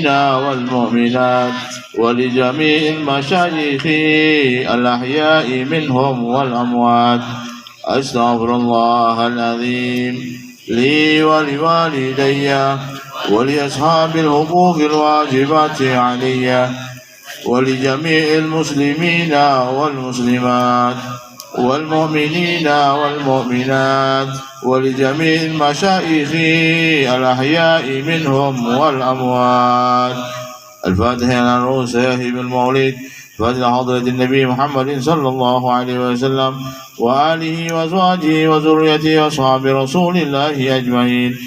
المؤمنين والمؤمنات ولجميع المشايخ الأحياء منهم والأموات. أستغفر الله العظيم لي ولوالدي ولأصحاب الحقوق الواجبات علي ولجميع المسلمين والمسلمات والمؤمنين والمؤمنات ولجميع المشايخ الأحياء منهم والأموات. الفاتحة على رؤوس صاحب المولد فضل حضرة النبي محمد صلى الله عليه وسلم وآله وأزواجه وذريته وأصحاب رسول الله أجمعين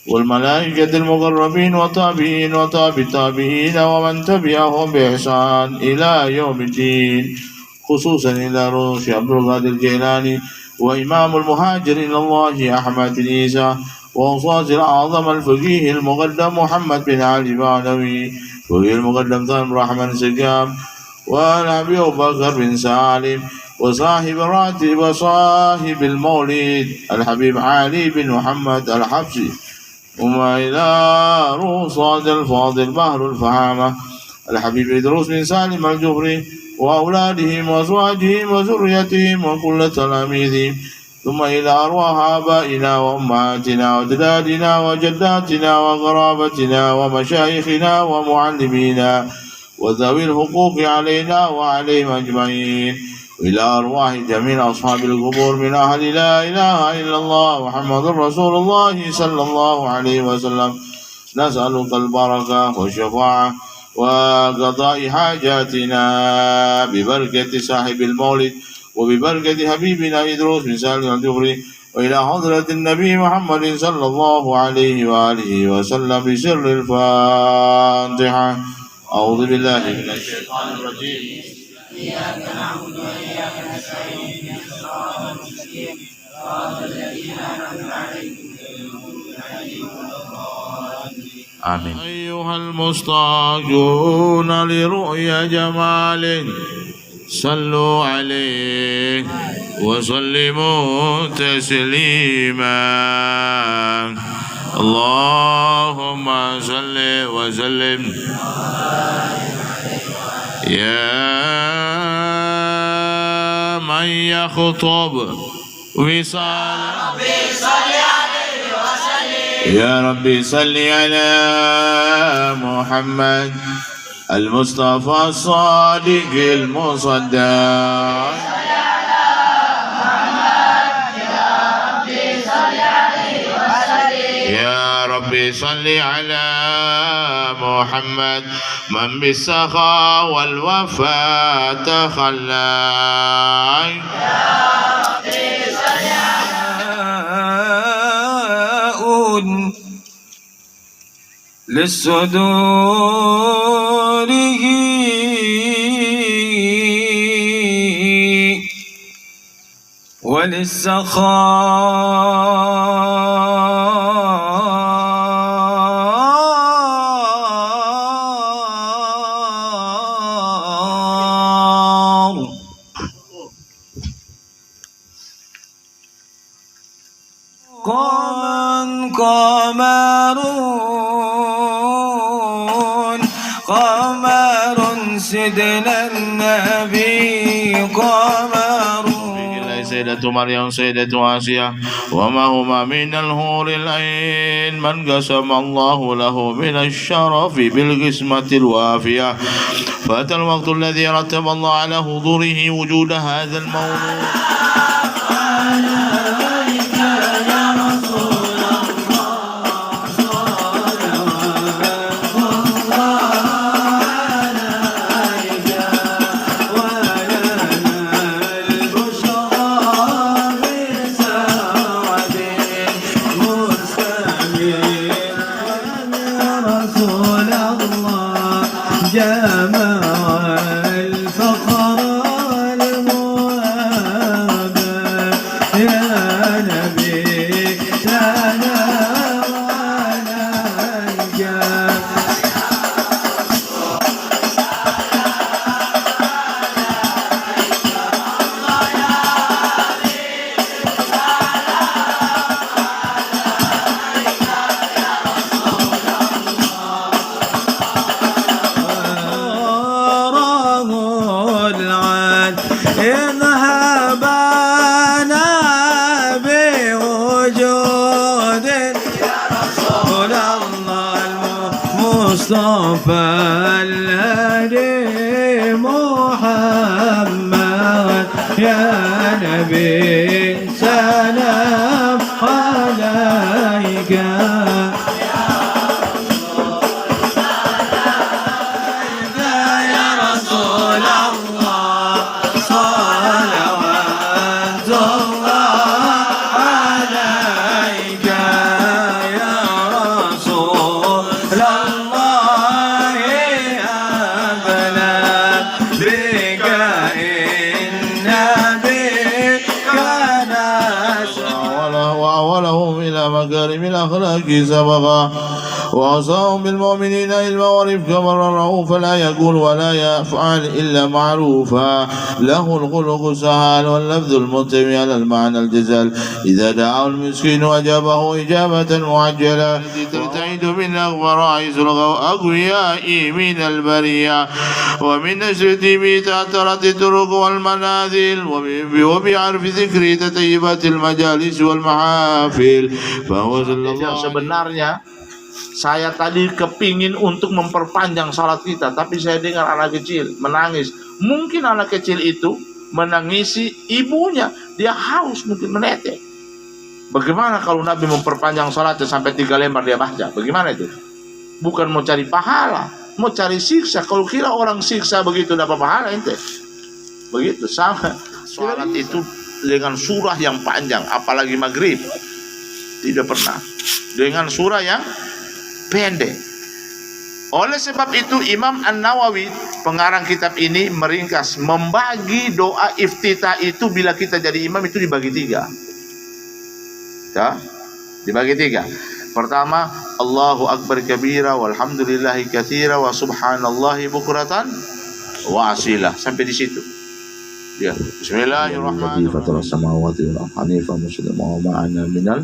والملائكة المقربين والتابعين وتابع التابعين ومن تبعهم بإحسان إلى يوم الدين، خصوصا إلى روح عبد القادر الجيلاني وإمام المهاجر إلى الله أحمد بن عيسى وأستاذ الأعظم الفقيه المقدم محمد بن علي بعلوي فقيه المقدم ثاني الرحمن سقام والأبي أبو بكر بن سالم وصاحب الراتب وصاحب المولد الحبيب علي بن محمد الحبشي وما إلى روصاد الفاضل بحر الفهامة الحبيب إدروس بن سالم الجبري وأولادهم وأزواجهم وذريتهم وكل تلاميذهم، ثم إلى أرواح آبائنا وأمهاتنا وأجدادنا وجداتنا وقرابتنا ومشايخنا ومعلمينا وذوي الحقوق علينا وعليهم أجمعين، وإلى أرواح جميع أصحاب القبور من أهل لا إله إلا الله محمد رسول الله صلى الله عليه وسلم. نسألك البركة والشفاعة وقضاء حاجاتنا ببركة صاحب المولد وببركة حبيبنا إدروس بن سالم الجبري وإلى حضرة النبي محمد صلى الله عليه وآله وسلم بسر الفاتحة. أعوذ بالله من الشيطان الرجيم. إياك نعبد وإياك نستعين اهدنا الصراط المستقيم صراط الذين أنعمت عليهم غير المغضوب عليهم ولا الضالين. آمين. أيها المستعجلون لرؤيا جماله صلوا عليه وسلموا تسليما. اللهم صل وسلم يا من يخطب وصال يا ربي صل على محمد المصطفى الصادق المصدق. يا ربي صل على محمد من بالسخاء والوفاء تخلى. يا ربي صل على للصدور وللسخاء قمر سيدنا النبي قمر سيدة مريم سيدة آسيا وما هما من الحور العين من قسم الله له من الشرف بالقسمة الوافية. فأتى الوقت الذي رتب الله على حضوره وجود هذا المولود. اذهبنا بوجود يا رسول الله المصطفى الهدي محمد يا نبي سلام عليك مكارم الأخلاق سبقا وأوصاهم بالمؤمنين علما ورفقا رؤوفا لا يقول ولا يفعل إلا معروفا له الخلق السهل واللفظ المنتمي على المعنى الجزل إذا دعاه المسكين أجابه إجابة معجلة ترتعد من أغفرائز الأقوياء من البرية ومن نشرة به تأثرت الطرق والمنازل وبعرف ذكر تطيبات المجالس والمحافل فهو صلى الله عليه sebenarnya saya tadi kepingin untuk memperpanjang salat kita, tapi saya dengar anak kecil menangis. Mungkin anak kecil itu menangisi ibunya, dia haus mungkin menetek. Bagaimana kalau Nabi memperpanjang salatnya sampai 3 lembar dia baca? Bagaimana itu? Bukan mau cari pahala, mau cari siksa. Kalau kira orang siksa begitu dapat pahala ente. Begitu sama. Salat itu dengan surah yang panjang, apalagi maghrib. Tidak pernah. Dengan surah yang pendek. Oleh sebab itu Imam An-Nawawi pengarang kitab ini meringkas, membagi doa iftitah itu bila kita jadi imam itu dibagi 3. Ya, dibagi 3. Pertama, Allahu Akbar kabira walhamdulillahi katsira wa subhanallahi bukratan wa asila. Sampai di situ. Ya, bismillahirrahmanirrahim. Fatara samawati wal ardi hanifa musliman wa ma'ana minal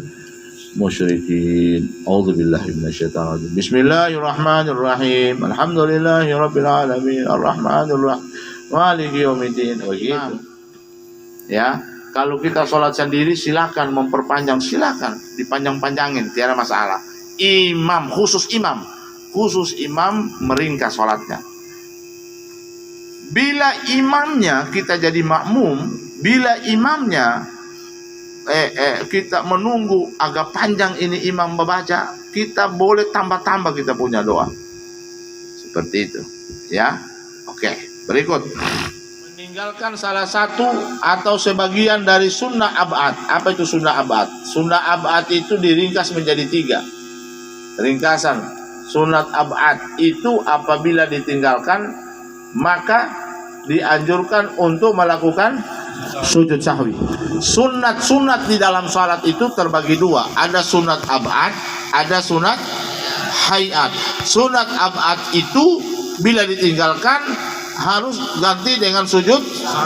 musyrikin. A'udzubillahi minasyaitonir rajim. Bismillahirrahmanirrahim. Alhamdulillahi rabbil alamin arrahmanir rahim maliki yaumiddin. Begitu. Ya, kalau kita sholat sendiri silakan memperpanjang, silakan dipanjang-panjangin, tiada masalah. Khusus imam meringkas sholatnya. Bila imamnya kita jadi makmum, bila imamnya kita menunggu agak panjang ini imam membaca, kita boleh tambah-tambah kita punya doa seperti itu ya. Oke, berikut meninggalkan salah satu atau sebagian dari sunnah ab'ad. Apa itu sunnah ab'ad? Sunnah ab'ad itu diringkas menjadi 3. Ringkasan sunnah ab'ad itu apabila ditinggalkan maka dianjurkan untuk melakukan sujud sahwi. Sunat di dalam salat itu terbagi 2. Ada sunat ab'ad, ada sunat hayat. Sunat ab'ad itu bila ditinggalkan harus ganti dengan sujud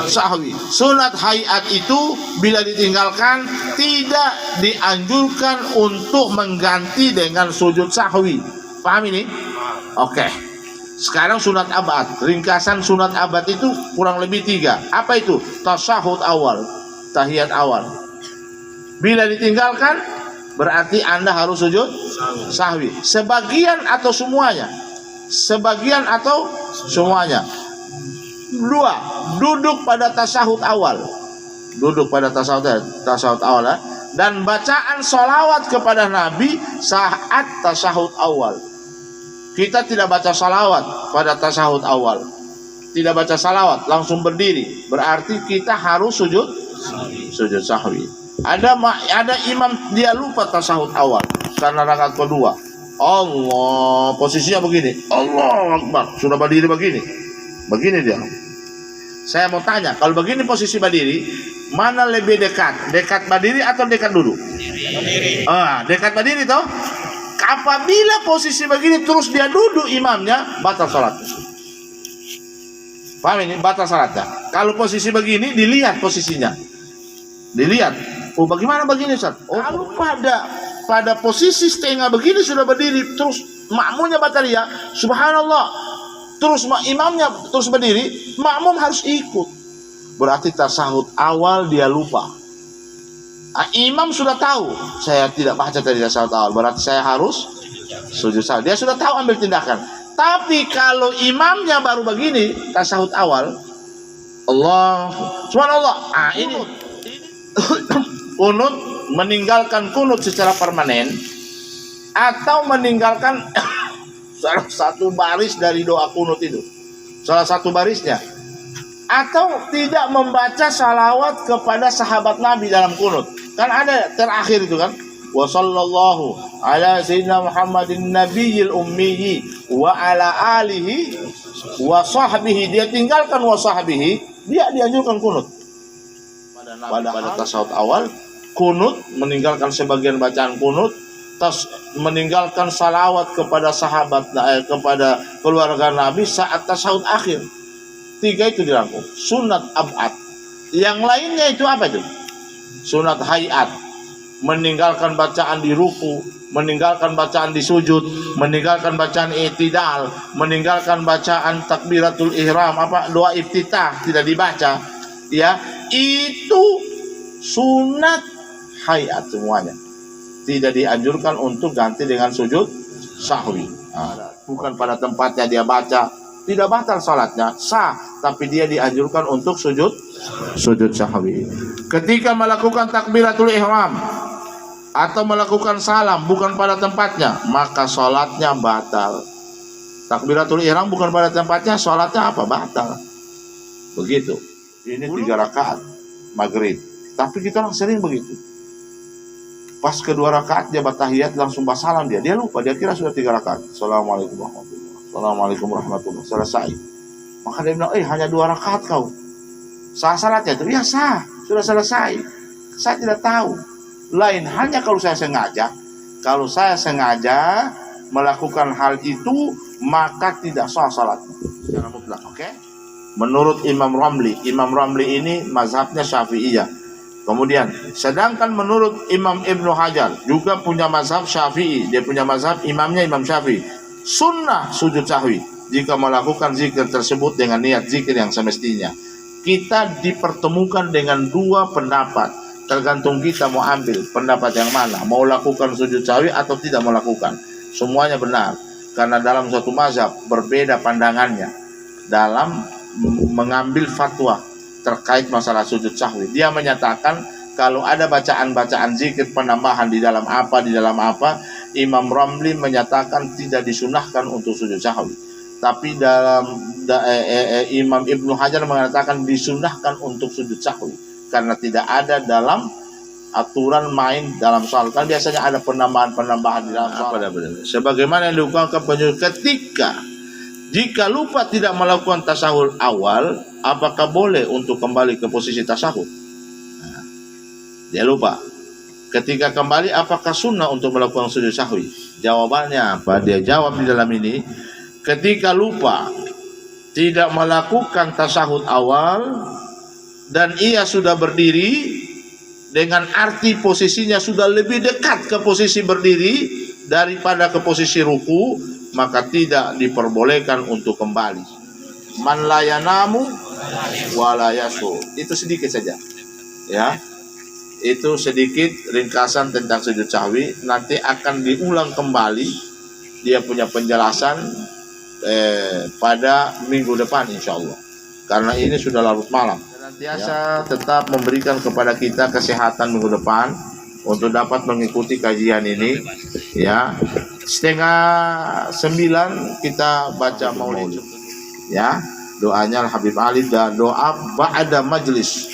sahwi. Sunat hayat itu bila ditinggalkan tidak dianjurkan untuk mengganti dengan sujud sahwi. Paham ini? Oke. Sekarang sunat abad, ringkasan sunat abad itu kurang lebih 3. Apa itu? Tasyahud awal, tahiyat awal. Bila ditinggalkan, berarti Anda harus sujud sahwi. Sebagian atau semuanya? Sebagian atau semuanya? 2. Duduk pada tasyahud awal. Duduk pada tasyahud awal ya. Dan bacaan sholawat kepada Nabi saat tasyahud awal. Kita tidak baca salawat pada tasyahud awal. Tidak baca salawat, langsung berdiri. Berarti kita harus sujud sahwi. Ada imam dia lupa tasyahud awal karena rakaat kedua. Allah, posisinya begini. Allah Akbar, sudah berdiri begini. Begini dia. Saya mau tanya, kalau begini posisi berdiri, mana lebih dekat? Dekat berdiri atau dekat duduk? Berdiri. Dekat berdiri toh? Apabila posisi begini terus dia duduk imamnya, batal salatnya. Paham ini? Batal salatnya. Kalau posisi begini dilihat posisinya. Dilihat. Oh, bagaimana begini Ustaz? Oh, kalau pada posisi setengah begini sudah berdiri terus makmumnya batal ya. Subhanallah. Terus imamnya terus berdiri, makmum harus ikut. berarti tasahud awal dia lupa. Imam sudah tahu, saya tidak baca tadi tasahud awal, berarti saya harus sujud sahwi. Dia sudah tahu ambil tindakan. Tapi kalau imamnya baru begini tasahud awal, Allah subhanallah, ini kunut, meninggalkan kunut secara permanen atau meninggalkan salah satu baris dari doa kunut itu, salah satu barisnya, atau tidak membaca salawat kepada sahabat Nabi dalam kunut. Kan ada terakhir itu kan, wa sallallahu ala sayyidina Muhammadin nabiyil ummiyi wa ala alihi wa sahbihi. Dia tinggalkan wa sahbihi, dia dianjurkan kunut. Pada tasawuf awal kunut, meninggalkan sebagian bacaan kunut, meninggalkan salawat kepada sahabat, kepada keluarga Nabi saat tasawuf akhir. 3 itu dirangkum. Sunat ab'ad. Yang lainnya itu apa itu? Sunat hayat, meninggalkan bacaan di ruku, meninggalkan bacaan di sujud, meninggalkan bacaan i'tidal, meninggalkan bacaan takbiratul ihram, doa iftitah tidak dibaca, ya, itu sunat hayat semuanya. Tidak dianjurkan untuk ganti dengan sujud sahwi. Bukan pada tempatnya dia baca, tidak batal salatnya, sah, tapi dia dianjurkan untuk sujud sahwi. Ketika melakukan takbiratul ihram atau melakukan salam bukan pada tempatnya, maka salatnya batal. Takbiratul ihram bukan pada tempatnya, salatnya apa? Batal. Begitu. Ini 3 rakaat maghrib. Tapi kita orang sering begitu. Pas kedua rakaat dia bertahiyat langsung basalam dia lupa, dia kira sudah 3 rakaat. Assalamualaikum warahmatullahi, assalamualaikum warahmatullahi, selesai. Maka dia bilang, hanya 2 rakaat kau. Sah salatnya itu? Ya sah, sudah selesai. Saya tidak tahu. Lain hanya kalau saya sengaja. Kalau saya sengaja melakukan hal itu, maka tidak sah salatnya secara mutlak. Oke? Menurut Imam Ramli ini mazhabnya Syafi'iyah. Kemudian, sedangkan menurut Imam Ibnu Hajar juga punya mazhab Syafi'i, dia punya mazhab imamnya Imam Syafi'i. Sunnah sujud sahwi jika melakukan zikir tersebut dengan niat zikir yang semestinya. Kita dipertemukan dengan 2 pendapat, tergantung kita mau ambil pendapat yang mana, mau lakukan sujud sahwi atau tidak mau lakukan. Semuanya benar, karena dalam suatu mazhab berbeda pandangannya dalam mengambil fatwa terkait masalah sujud sahwi. Dia menyatakan kalau ada bacaan-bacaan zikir penambahan di dalam apa, Imam Ramli menyatakan tidak disunahkan untuk sujud sahwi. Tapi Imam Ibnu Hajar mengatakan disunahkan untuk sujud sahwi karena tidak ada dalam aturan main dalam soal. Kan biasanya ada penambahan di dalam soal. Sebagaimana yang dilakukan penyusul ketika jika lupa tidak melakukan tasahud awal, apakah boleh untuk kembali ke posisi tasahud? Dia lupa. Ketika kembali, apakah sunnah untuk melakukan sujud sahwi? Jawabannya apa? Dia jawab di dalam ini, ketika lupa tidak melakukan tasahud awal dan ia sudah berdiri dengan arti posisinya sudah lebih dekat ke posisi berdiri daripada ke posisi ruku, maka tidak diperbolehkan untuk kembali. Man la yanamu wa la yasu. Itu sedikit saja. Ya. Itu sedikit ringkasan tentang sujud sahwi. Nanti akan diulang kembali dia punya penjelasan pada minggu depan insyaallah. Karena ini sudah larut malam. Senantiasa tetap memberikan kepada kita kesehatan minggu depan untuk dapat mengikuti kajian ini. Ya, 8:30 kita baca maulid. Ya, doanya Habib Ali dan doa ba'da majlis.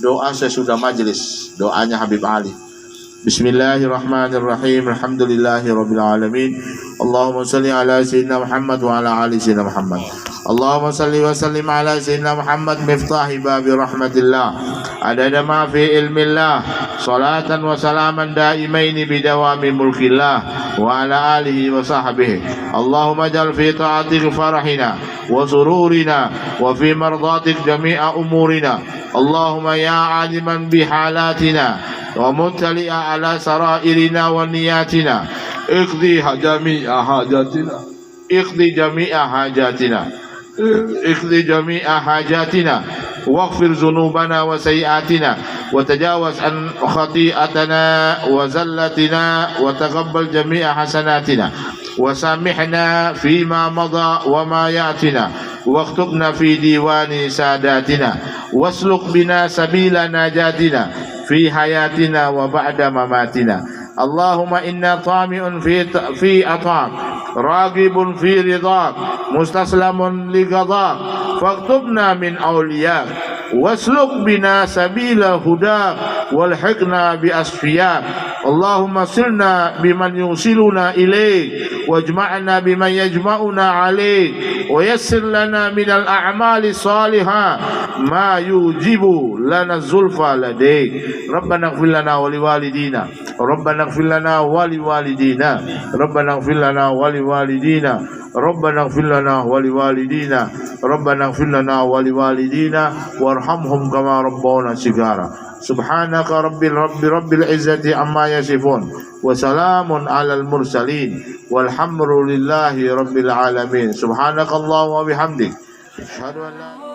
Doa sesudah majlis, doanya Habib Ali. Bismillahirrahmanirrahim. Alhamdulillahirabbil alamin. Allahumma shalli ala sayyidina Muhammad wa ala ali sayyidina Muhammad. Allahumma shalli wa sallim ala sayyidina Muhammad miftahi babi rahmatillah. Adada ma fi ilmillah. Salatan wa salaman daimaini bidawami mulkillah wa ala alihi wa sahbihi. Allahumma jal fi ta'atik farahina wa sururina wa fi mardatik jami'a umurina. Allahumma ya aliman bihalatina wa muttali'a ala sarairina wa niyatina. Iqdi jami'a hajatina. Iqdi jami'a hajatina. Iqdi jami'a hajatina واغفر ذنوبنا وسيئاتنا وتجاوز عن خطيئتنا وزلتنا وتقبل جميع حسناتنا وسامحنا فيما مضى وما يأتنا واكتبنا في ديوان ساداتنا واسلك بنا سبيل نجاتنا في حياتنا وبعد مماتنا. اللهم إنا طامع في عطاك راغب في رضاك مستسلم لقضاك فاكتبنا من أولياك واسلك بنا سبيل هداك والحقنا بأصفياك. اللهم صلنا بمن يوصلنا إليك واجمعنا بمن يجمعنا عليك ويسر لنا من الأعمال الصالحة ما يوجب لنا الزلفى لديك. ربنا اغفر لنا ولوالدينا ربنا اغفر لنا ولوالدينا ربنا اغفر لنا ولوالدينا ربنا اغفر لنا ولوالدينا ربنا اغفر لنا ولوالدينا وارحمهم كما ربونا صغارا. سبحانك رب العزة عما يصفون وسلام على المرسلين والحمد لله رب العالمين. سبحانك اللهم وبحمدك أشهد أن لا